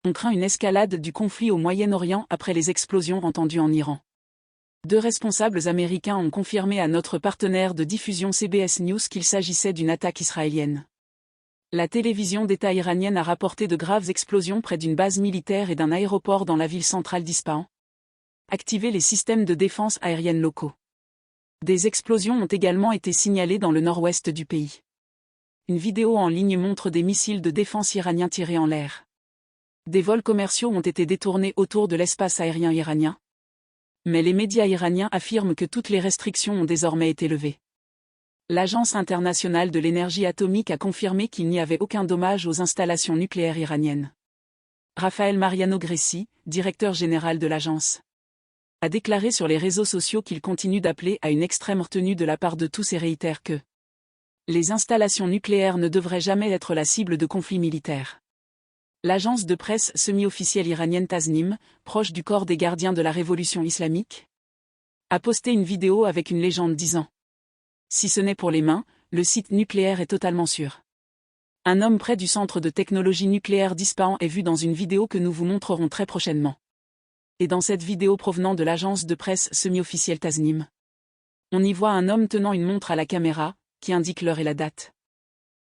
On craint une escalade du conflit au Moyen-Orient après les explosions entendues en Iran. 2 responsables américains ont confirmé à notre partenaire de diffusion CBS News qu'il s'agissait d'une attaque israélienne. La télévision d'État iranienne a rapporté de graves explosions près d'une base militaire et d'un aéroport dans la ville centrale d'Ispahan. Activer les systèmes de défense aérienne locaux. Des explosions ont également été signalées dans le nord-ouest du pays. Une vidéo en ligne montre des missiles de défense iraniens tirés en l'air. Des vols commerciaux ont été détournés autour de l'espace aérien iranien. Mais les médias iraniens affirment que toutes les restrictions ont désormais été levées. L'Agence internationale de l'énergie atomique a confirmé qu'il n'y avait aucun dommage aux installations nucléaires iraniennes. Rafael Mariano Grossi, directeur général de l'agence, a déclaré sur les réseaux sociaux qu'il continue d'appeler à une extrême retenue de la part de tous et réitère que les installations nucléaires ne devraient jamais être la cible de conflits militaires. L'agence de presse semi-officielle iranienne Tasnim, proche du corps des gardiens de la révolution islamique, a posté une vidéo avec une légende disant « Si ce n'est pour les mains, le site nucléaire est totalement sûr ». Un homme près du centre de technologie nucléaire d'Ispahan est vu dans une vidéo que nous vous montrerons très prochainement. Et dans cette vidéo provenant de l'agence de presse semi-officielle Tasnim, on y voit un homme tenant une montre à la caméra, qui indique l'heure et la date.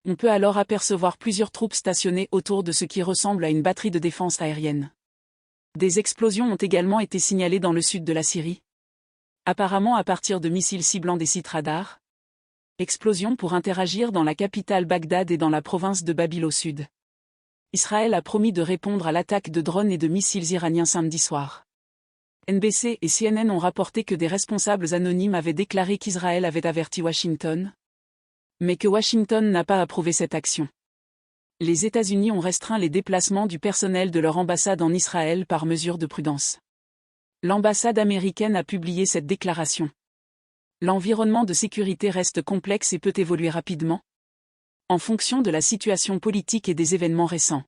On peut alors apercevoir plusieurs troupes stationnées autour de ce qui ressemble à une batterie de défense aérienne. Des explosions ont également été signalées dans le sud de la Syrie. Apparemment à partir de missiles ciblant des sites radars. Explosions pour interagir dans la capitale Bagdad et dans la province de Babil au sud. Israël a promis de répondre à l'attaque de drones et de missiles iraniens samedi soir. NBC et CNN ont rapporté que des responsables anonymes avaient déclaré qu'Israël avait averti Washington, mais que Washington n'a pas approuvé cette action. Les États-Unis ont restreint les déplacements du personnel de leur ambassade en Israël par mesure de prudence. L'ambassade américaine a publié cette déclaration. L'environnement de sécurité reste complexe et peut évoluer rapidement, en fonction de la situation politique et des événements récents.